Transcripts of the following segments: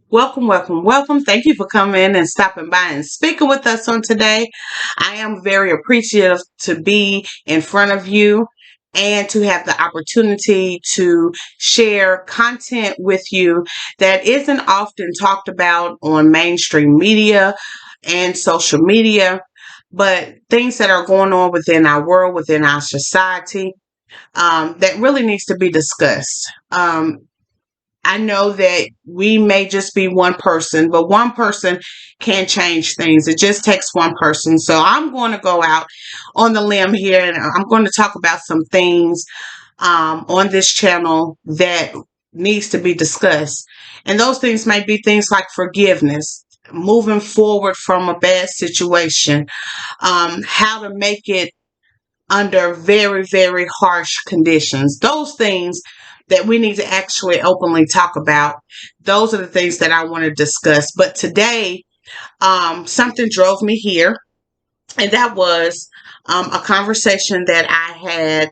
Welcome, welcome, welcome. Thank you for coming in and stopping by and speaking with us on today. I am very appreciative to be in front of you and to have the opportunity to share content with you that isn't often talked about on mainstream media and social media, but things that are going on within our world, within our society, that really needs to be discussed. I know that we may just be one person, but one person can change things. It just takes one person. So I'm going to go out on the limb here and I'm going to talk about some things on this channel that needs to be discussed. And those things might be things like forgiveness, moving forward from a bad situation, how to make it under very, very harsh conditions. Those things that we need to actually openly talk about. Those are the things that I want to discuss. But today, something drove me here, and that was a conversation that I had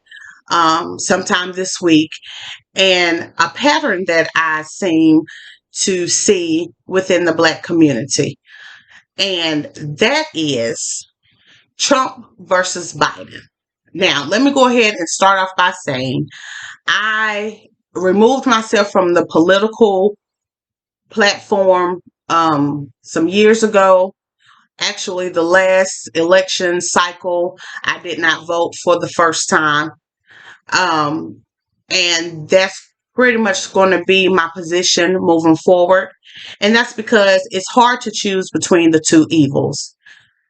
sometime this week, and a pattern that I seem to see within the Black community. And that is Trump versus Biden. Now, let me go ahead and start off by saying I removed myself from the political platform some years ago. Actually, the last election cycle, I did not vote for the first time. Um, and that's pretty much going to be my position moving forward. And that's because it's hard to choose between the two evils.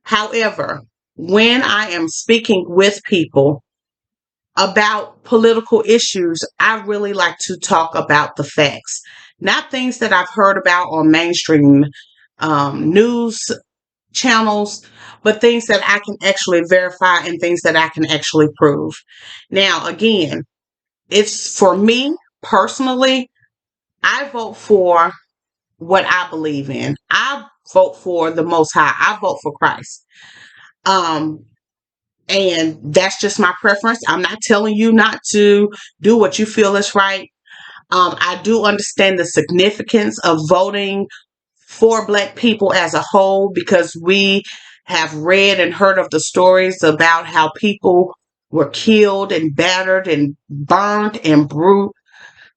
However, when I am speaking with people about political issues, I really like to talk about the facts, not things that I've heard about on mainstream news channels, but things that I can actually verify and things that I can actually prove. Now, again, it's for me personally, I vote for what I believe in. I vote for the Most High. I vote for Christ. Um, And that's just my preference. I'm not telling you not to do what you feel is right. I do understand the significance of voting for Black people as a whole because we have read and heard of the stories about how people were killed and battered and burned and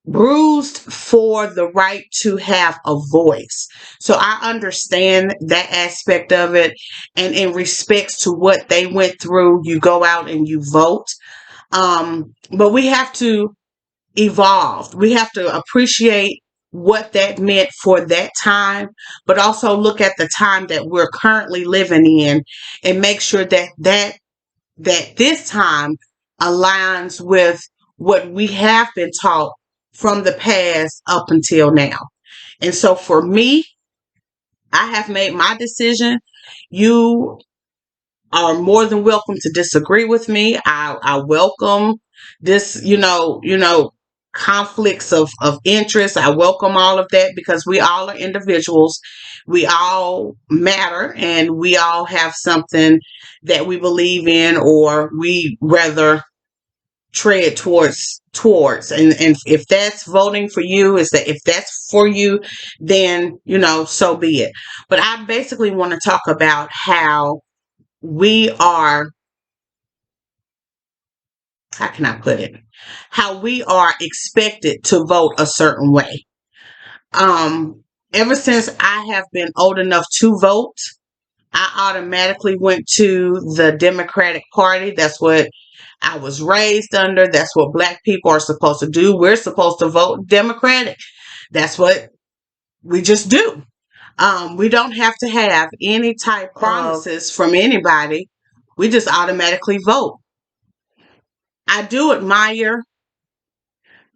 bruised for the right to have a voice. So I understand that aspect of it. And in respects to what they went through, you go out and you vote. But we have to evolve. We have to appreciate what that meant for that time, but also look at the time that we're currently living in and make sure that this time aligns with what we have been taught from the past up until now. And so for me, I have made my decision. You are more than welcome to disagree with me. I welcome this, conflicts of interest. I welcome all of that because we all are individuals. We all matter and we all have something that we believe in or we rather tread towards and if that's voting for you is that if that's for you, then so be it. But I basically want to talk about we are how can I put it, how we are expected to vote a certain way. Ever since I have been old enough to vote, I automatically went to the Democratic Party. That's what I was raised under. That's what Black people are supposed to do. We're supposed to vote Democratic. That's what we just do. We don't have to have any type of promises from anybody. We just automatically vote. I do admire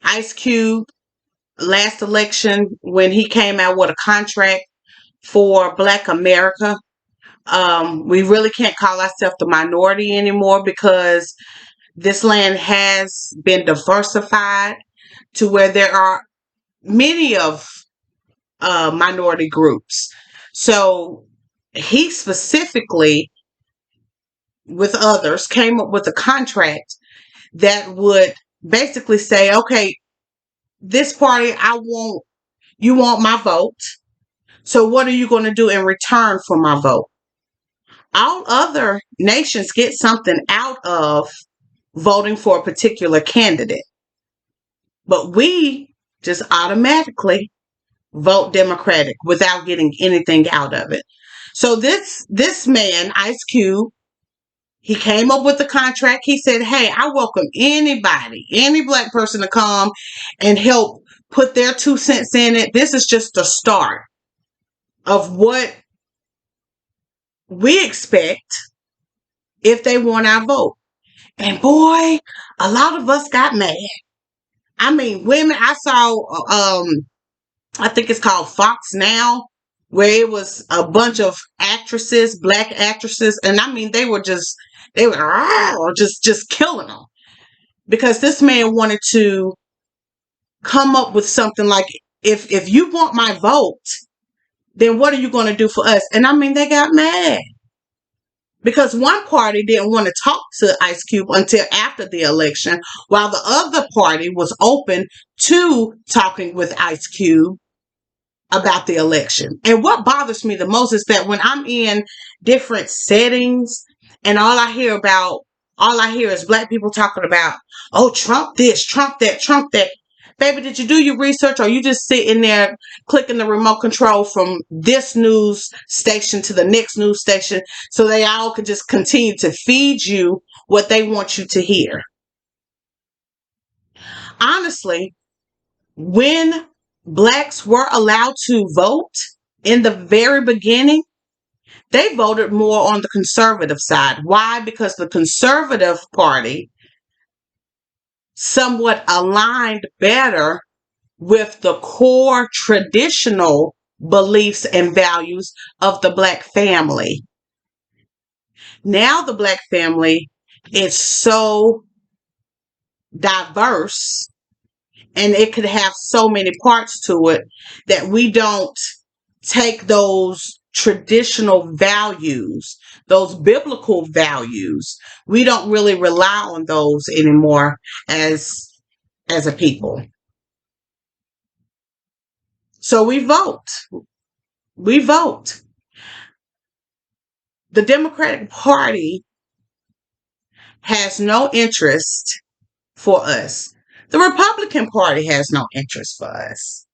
Ice Cube last election when he came out with a contract for Black America. We really can't call ourselves the minority anymore because this land has been diversified to where there are many of minority groups. So he specifically, with others, came up with a contract that would basically say, okay, this party, I want You want my vote. So what are you going to do in return for my vote? All other nations get something out of voting for a particular candidate, but we just automatically vote Democratic without getting anything out of it. So this man, Ice Cube, he came up with the contract. He said, "Hey, I welcome anybody, any black person to come and help put their 2 cents in it. This is just the start of what we expect if they want our vote." And boy, a lot of us got mad. I mean, women. I saw, I think it's called Fox Now, where it was a bunch of actresses, black actresses, and I mean, they were just killing them because this man wanted to come up with something like, if you want my vote, then what are you going to do for us? And I mean, they got mad because one party didn't want to talk to Ice Cube until after the election, while the other party was open to talking with Ice Cube about the election. And what bothers me the most is that when I'm in different settings and all I hear is black people talking about, oh, Trump this, Trump that, Trump that. Baby, did you do your research, or you just sitting there clicking the remote control from this news station to the next news station so they all could just continue to feed you what they want you to hear? Honestly, when blacks were allowed to vote in the very beginning, they voted more on the conservative side. Why? Because the conservative party somewhat aligned better with the core traditional beliefs and values of the black family. Now the black family is so diverse and it could have so many parts to it that we don't take those traditional values, those biblical values. We don't really rely on those anymore as a people. So we vote. We vote. The Democratic Party has no interest for us. The Republican Party has no interest for us.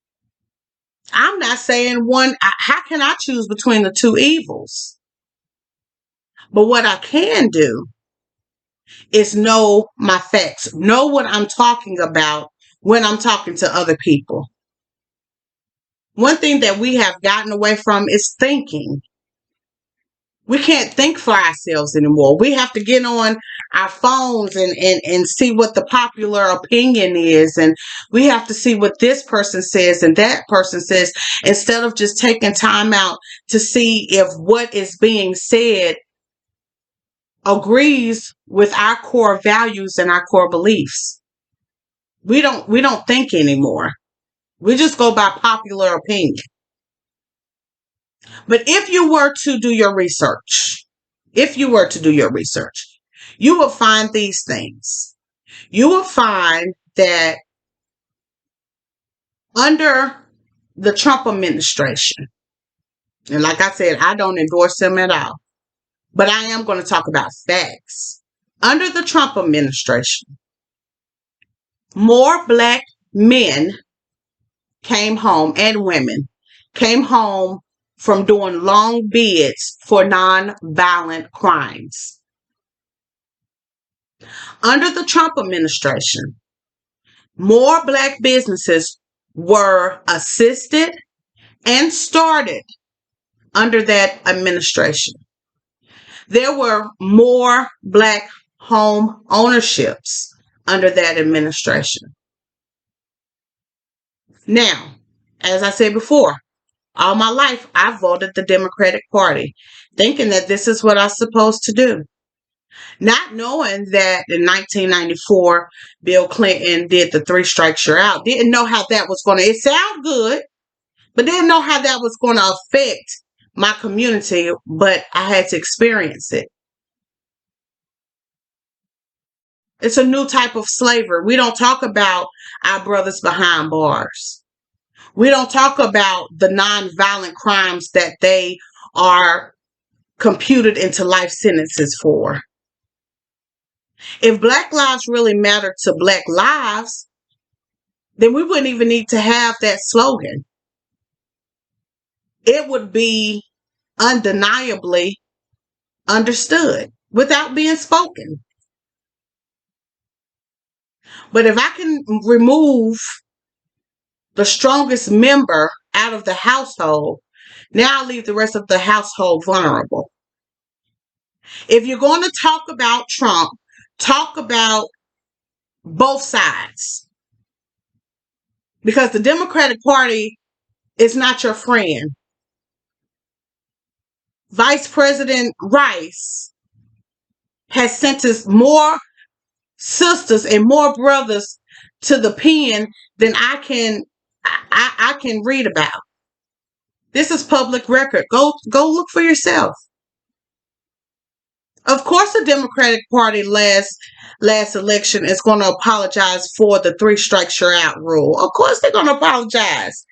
I'm not saying one, how can I choose between the two evils? But what I can do is know my facts, know what I'm talking about when I'm talking to other people. One thing that we have gotten away from is thinking. We can't think for ourselves anymore. We have to get on our phones and see what the popular opinion is. And we have to see what this person says and that person says, instead of just taking time out to see if what is being said agrees with our core values and our core beliefs. We don't think anymore. We just go by popular opinion. But if you were to do your research, you will find these things. You will find that under the Trump administration, and like I said, I don't endorse him at all, but I am going to talk about facts. Under the Trump administration, more black men came home and women came home from doing long bids for non-violent crimes. Under the Trump administration, more black businesses were assisted and started under that administration. There were more black home ownerships under that administration. Now, as I said before, all my life I voted the Democratic Party, thinking that this is what I was supposed to do. Not knowing that in 1994, Bill Clinton did the 3 strikes you're out. Didn't know how that was going to, it sounded good, but didn't know how that was going to affect my community, but I had to experience it. It's a new type of slavery. We don't talk about our brothers behind bars. We don't talk about the nonviolent crimes that they are computed into life sentences for. If Black lives really mattered to Black lives, then we wouldn't even need to have that slogan. It would be undeniably understood without being spoken. But if I can remove the strongest member out of the household, now I leave the rest of the household vulnerable. If you're going to talk about Trump, talk about both sides. Because the Democratic Party is not your friend. Vice President Rice has sentenced more sisters and more brothers to the pen than I can read about. This is public record. Go look for yourself. Of course, the Democratic Party last election is going to apologize for the three strikes you're out rule. Of course, they're going to apologize.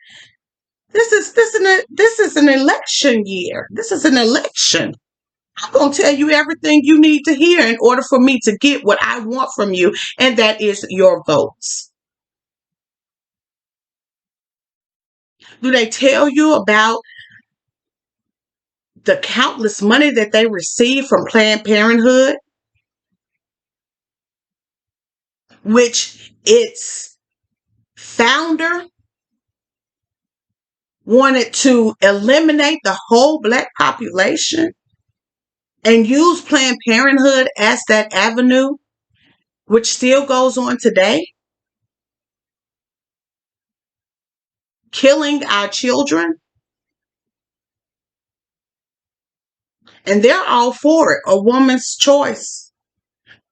This is an election year. This is an election. I'm going to tell you everything you need to hear in order for me to get what I want from you, and that is your votes. Do they tell you about the countless money that they receive from Planned Parenthood, which its founder wanted to eliminate the whole Black population and use Planned Parenthood as that avenue, which still goes on today, killing our children? And they're all for it. A woman's choice.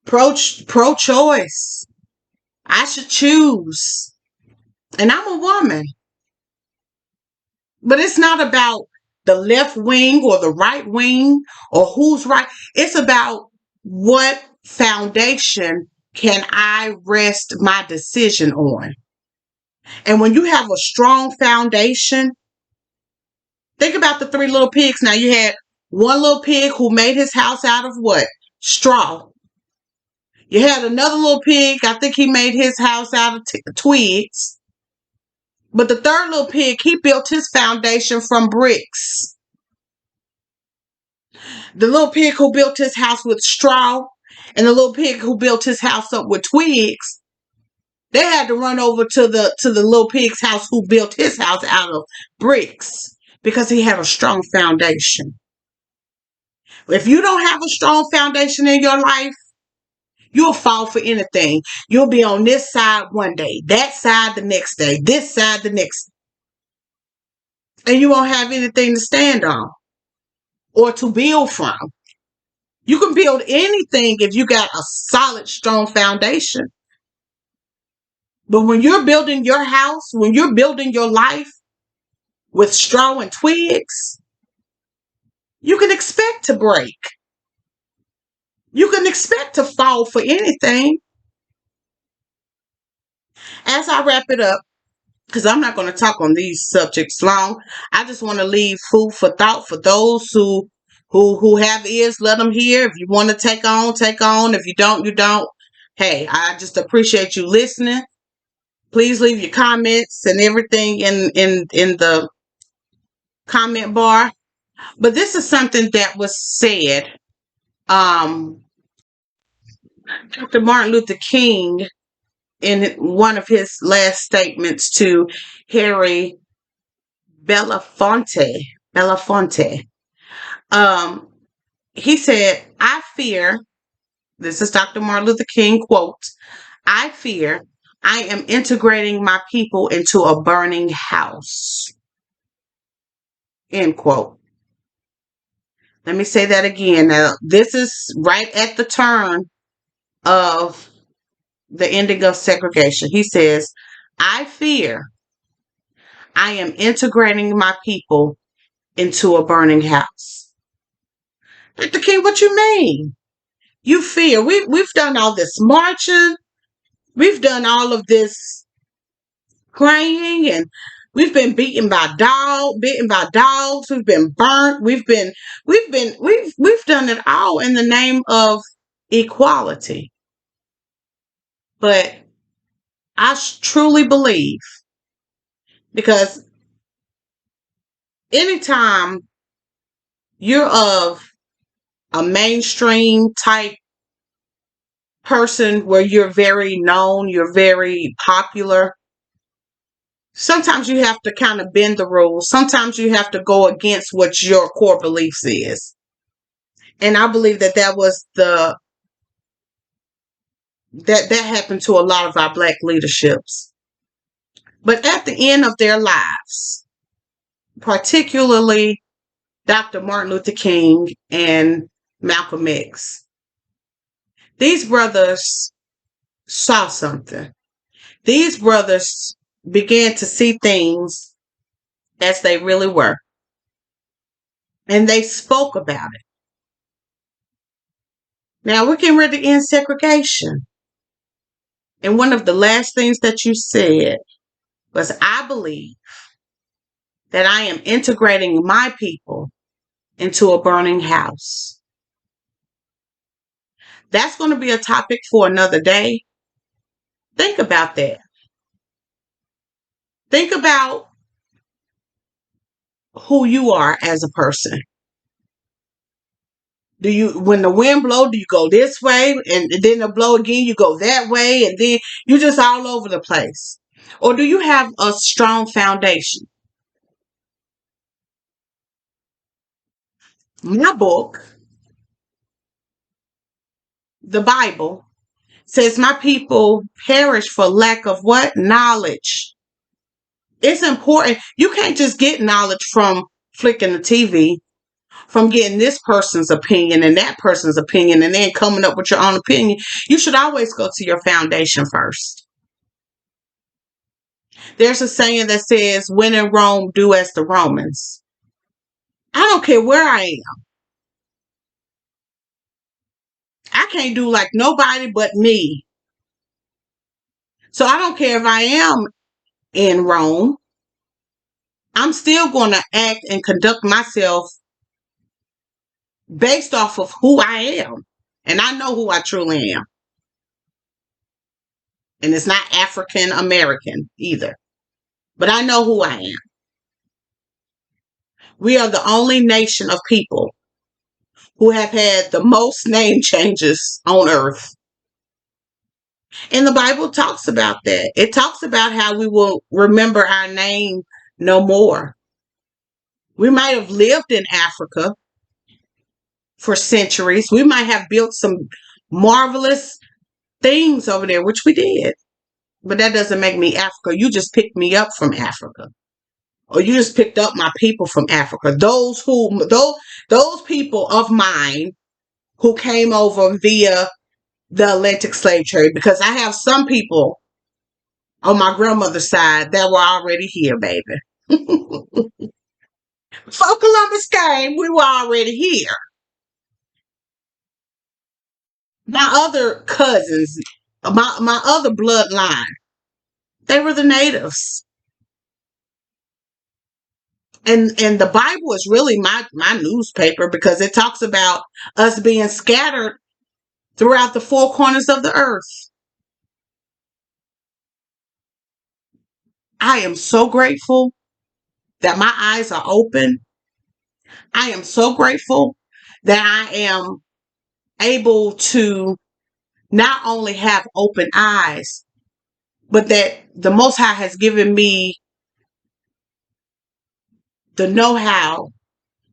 Pro-choice. I should choose. And I'm a woman. But it's not about the left wing or the right wing or who's right. It's about what foundation can I rest my decision on. And when you have a strong foundation, think about the three little pigs. Now, you had one little pig who made his house out of what? Straw. You had another little pig, I think he made his house out of twigs. But the third little pig, he built his foundation from bricks. The little pig who built his house with straw and the little pig who built his house up with twigs, they had to run over to the little pig's house who built his house out of bricks because he had a strong foundation. If you don't have a strong foundation in your life, you'll fall for anything. You'll be on this side one day, that side the next day, this side the next. And you won't have anything to stand on or to build from. You can build anything if you got a solid, strong foundation. But when you're building your house, when you're building your life with straw and twigs, you can expect to break. You can expect to fall for anything. As I wrap it up, because I'm not going to talk on these subjects long, I just want to leave food for thought for those who have ears. Let them hear. If you want to take on, take on. If you don't, you don't. Hey, I just appreciate you listening. Please leave your comments and everything in the comment bar. But this is something that was said. Dr. Martin Luther King, in one of his last statements to Harry Belafonte, he said, I fear, this is Dr. Martin Luther King quote, I fear I am integrating my people into a burning house. End quote. Let me say that again. Now, this is right at the turn of the ending of segregation. He says, I fear I am integrating my people into a burning house. Dr. King, what you mean? You fear. We've done all this marching. We've done all of this praying and We've been bitten by dogs. We've been burnt. We've done it all in the name of equality. But I truly believe, because anytime you're of a mainstream type person where you're very known, you're very popular, sometimes you have to kind of bend the rules. Sometimes you have to go against what your core beliefs is. And I believe that was that happened to a lot of our black leaderships. But at the end of their lives, particularly Dr. Martin Luther King and Malcolm X, these brothers saw something. These brothers began to see things as they really were. And they spoke about it. Now we're getting ready to end segregation. And one of the last things that you said was, I believe that I am integrating my people into a burning house. That's going to be a topic for another day. Think about that. Think about who you are as a person. Do you, when the wind blows, do you go this way and then it blow again, you go that way, and then you're just all over the place? Or do you have a strong foundation? My book, the Bible, says my people perish for lack of what? Knowledge. It's important. You can't just get knowledge from flicking the TV, from getting this person's opinion and that person's opinion, and then coming up with your own opinion. You should always go to your foundation first. There's a saying that says, when in Rome, do as the Romans. I don't care where I am. I can't do like nobody but me. So I don't care if I am in Rome. I'm still going to act and conduct myself based off of who I am. And I know who I truly am. And it's not African American either. But I know who I am. We are the only nation of people who have had the most name changes on earth. And the Bible talks about that. It talks about how we will remember our name no more. We might have lived in Africa for centuries. We might have built some marvelous things over there, which we did. But that doesn't make me Africa. You just picked me up from Africa. Or you just picked up my people from Africa. Those people of mine who came over via the Atlantic slave trade, because I have some people on my grandmother's side that were already here, baby. Before Columbus came, we were already here. My other cousins, my other bloodline, they were the natives. And the Bible is really my newspaper, because it talks about us being scattered throughout the four corners of the earth. I am so grateful that my eyes are open. I am so grateful that I am able to not only have open eyes, but that the Most High has given me the know-how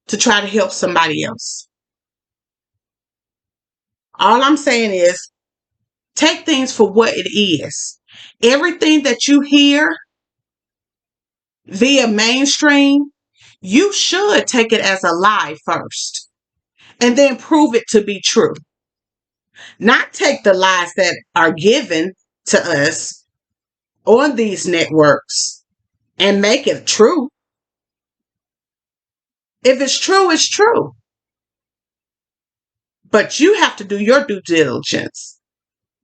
to try to help somebody else. All I'm saying is, take things for what it is. Everything that you hear via mainstream, you should take it as a lie first and then prove it to be true. Not take the lies that are given to us on these networks and make it true. If it's true, it's true. But you have to do your due diligence.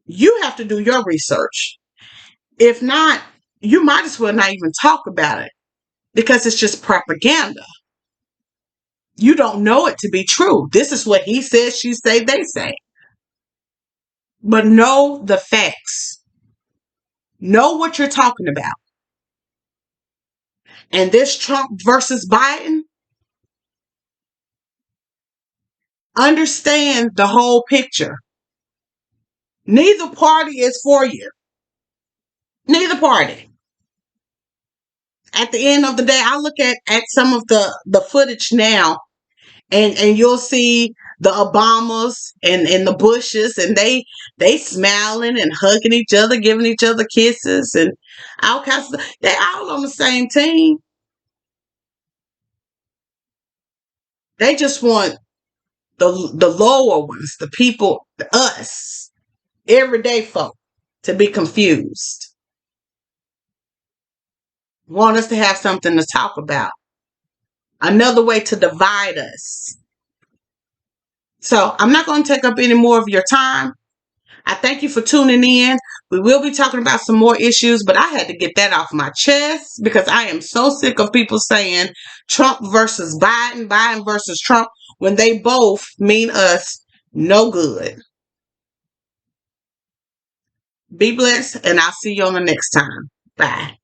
You have to do your research. If not, you might as well not even talk about it. because it's just propaganda. You don't know it to be true. This is what he says, she say, they say. But know the facts. Know what you're talking about. And this Trump versus Biden, understand the whole picture. Neither party is for you. Neither party. At the end of the day, I look at some of the footage now, and you'll see the Obamas and the Bushes, and they smiling and hugging each other, giving each other kisses and all kinds of. They all on the same team. They just want the lower ones, the people, us, everyday folk, to be confused. Want us to have something to talk about. Another way to divide us. So I'm not going to take up any more of your time. I thank you for tuning in. We will be talking about some more issues, but I had to get that off my chest because I am so sick of people saying Trump versus Biden, Biden versus Trump, when they both mean us no good. Be blessed, and I'll see you on the next time. Bye.